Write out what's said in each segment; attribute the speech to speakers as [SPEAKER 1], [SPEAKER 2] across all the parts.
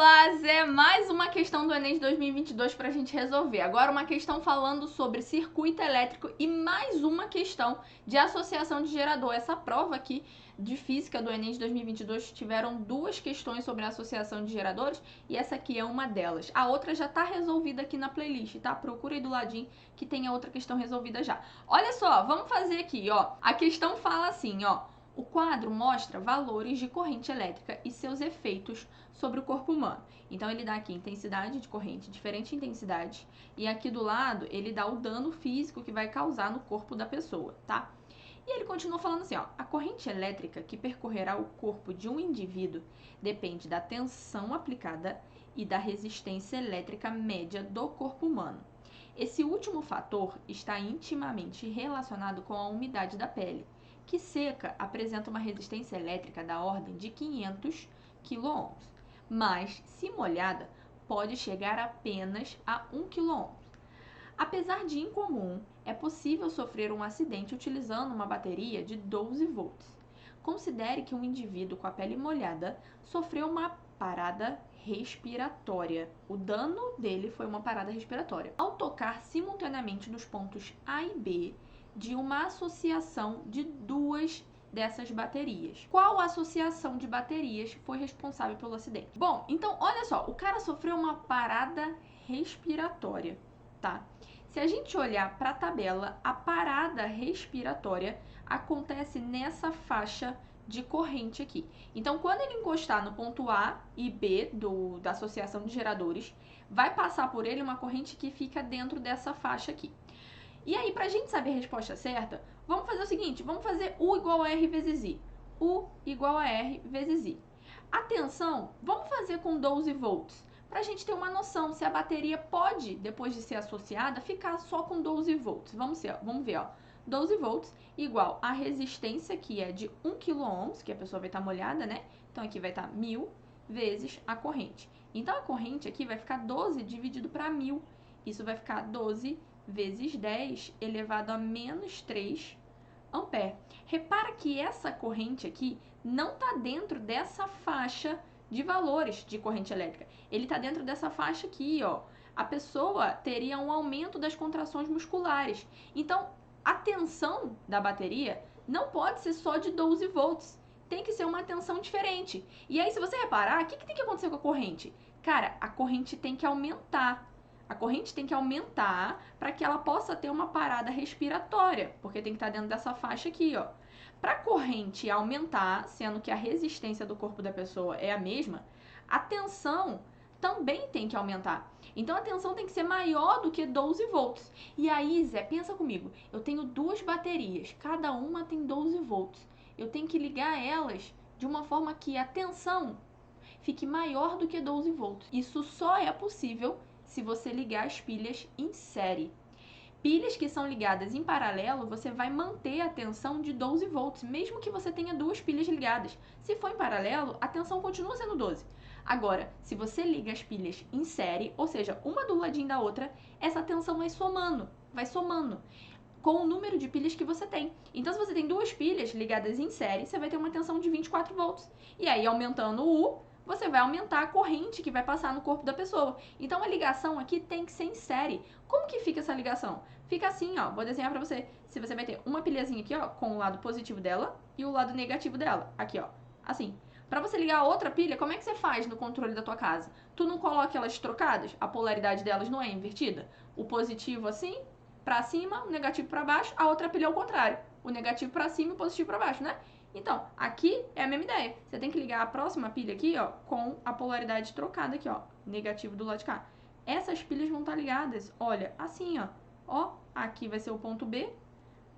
[SPEAKER 1] Olá, Zé! Mais uma questão do Enem de 2022 para a gente resolver. Agora uma questão falando sobre circuito elétrico e mais uma questão de associação de gerador. Essa prova aqui de física do Enem de 2022 tiveram duas questões sobre a associação de geradores e essa aqui é uma delas. A outra já está resolvida aqui na playlist, tá? Procura aí do ladinho que tem a outra questão resolvida já. Olha só, vamos fazer aqui, ó. A questão fala assim, ó. O quadro mostra valores de corrente elétrica e seus efeitos sobre o corpo humano. Então, ele dá aqui intensidade de corrente, diferente intensidade, e aqui do lado ele dá o dano físico que vai causar no corpo da pessoa, tá? E ele continua falando assim, ó, a corrente elétrica que percorrerá o corpo de um indivíduo depende da tensão aplicada e da resistência elétrica média do corpo humano. Esse último fator está intimamente relacionado com a umidade da pele, que seca apresenta uma resistência elétrica da ordem de 500 kΩ, mas, se molhada, pode chegar apenas a 1 kΩ. Apesar de incomum, é possível sofrer um acidente utilizando uma bateria de 12 volts. Considere que um indivíduo com a pele molhada sofreu uma parada respiratória. O dano dele foi uma parada respiratória. Ao tocar simultaneamente nos pontos A e B de uma associação de duas dessas baterias. Qual associação de baterias foi responsável pelo acidente? Bom, então olha só, o cara sofreu uma parada respiratória, tá? Se a gente olhar para a tabela, a parada respiratória acontece nessa faixa de corrente aqui. Então, quando ele encostar no ponto A e B da associação de geradores, vai passar por ele uma corrente que fica dentro dessa faixa aqui. E aí, pra gente saber a resposta certa, vamos fazer o seguinte, vamos fazer U igual a R vezes I. U igual a R vezes I. A tensão, vamos fazer com 12 volts, pra gente ter uma noção se a bateria pode, depois de ser associada, ficar só com 12 volts. Vamos ver, ó. 12 volts igual a resistência, que é de 1 kΩ, que a pessoa vai estar molhada, né? Então, aqui vai estar 1000 vezes a corrente. Então, a corrente aqui vai ficar 12 dividido para 1000. Isso vai ficar 12 vezes 10 elevado a menos 3 ampere. Repara que essa corrente aqui não está dentro dessa faixa de valores de corrente elétrica. Ele está dentro dessa faixa aqui, ó. A pessoa teria um aumento das contrações musculares. Então, a tensão da bateria não pode ser só de 12 volts. Tem que ser uma tensão diferente. E aí, se você reparar, o que tem que acontecer com a corrente? Cara, a corrente tem que aumentar. A corrente tem que aumentar para que ela possa ter uma parada respiratória, porque tem que estar dentro dessa faixa aqui, ó. Para a corrente aumentar, sendo que a resistência do corpo da pessoa é a mesma, a tensão também tem que aumentar. Então, a tensão tem que ser maior do que 12 volts. E aí, Zé, pensa comigo, eu tenho duas baterias, cada uma tem 12 volts. Eu tenho que ligar elas de uma forma que a tensão fique maior do que 12 volts. Isso só é possível se você ligar as pilhas em série. Pilhas que são ligadas em paralelo, você vai manter a tensão de 12 volts, mesmo que você tenha duas pilhas ligadas. Se for em paralelo, a tensão continua sendo 12. Agora, se você liga as pilhas em série, ou seja, uma do ladinho da outra, essa tensão vai somando com o número de pilhas que você tem. Então, se você tem duas pilhas ligadas em série, você vai ter uma tensão de 24 volts. E aí, aumentando o U, você vai aumentar a corrente que vai passar no corpo da pessoa. Então, a ligação aqui tem que ser em série. Como que fica essa ligação? Fica assim, ó, vou desenhar pra você. Se você vai ter uma pilhazinha aqui, ó, com o lado positivo dela e o lado negativo dela. Aqui, ó, assim. Pra você ligar a outra pilha, como é que você faz no controle da tua casa? Tu não coloca elas trocadas? A polaridade delas não é invertida? O positivo assim, pra cima, o negativo pra baixo, a outra pilha é o contrário. O negativo pra cima e o positivo pra baixo, né? Então, aqui é a mesma ideia. Você tem que ligar a próxima pilha aqui, ó, com a polaridade trocada aqui, ó, negativo do lado de cá. Essas pilhas vão estar ligadas, olha, assim, ó. Ó, aqui vai ser o ponto B,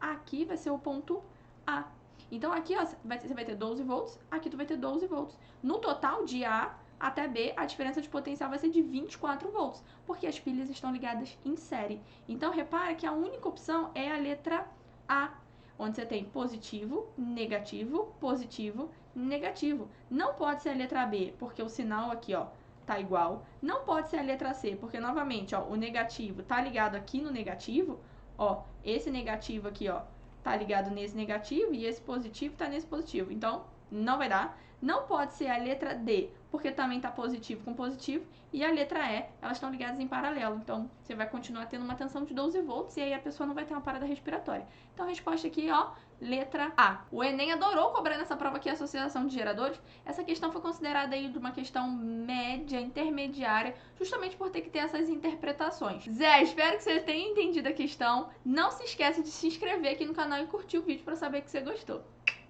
[SPEAKER 1] aqui vai ser o ponto A. Então, aqui, ó, você vai ter 12 volts, aqui tu vai ter 12 volts. No total, de A até B, a diferença de potencial vai ser de 24 volts, porque as pilhas estão ligadas em série. Então, repara que a única opção é a letra A, onde você tem positivo, negativo, positivo, negativo. Não pode ser a letra B, porque o sinal aqui, ó, tá igual. Não pode ser a letra C, porque, novamente, ó, o negativo tá ligado aqui no negativo, ó, esse negativo aqui, ó, tá ligado nesse negativo e esse positivo tá nesse positivo. Então, não vai dar. Não pode ser a letra D, porque também está positivo com positivo, e a letra E, elas estão ligadas em paralelo. Então, você vai continuar tendo uma tensão de 12 volts e aí a pessoa não vai ter uma parada respiratória. Então, a resposta aqui, ó, letra A. O Enem adorou cobrar nessa prova aqui a associação de geradores. Essa questão foi considerada aí de uma questão média, intermediária, justamente por ter que ter essas interpretações. Zé, espero que você tenha entendido a questão. Não se esquece de se inscrever aqui no canal e curtir o vídeo para saber que você gostou.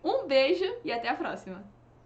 [SPEAKER 1] Um beijo e até a próxima!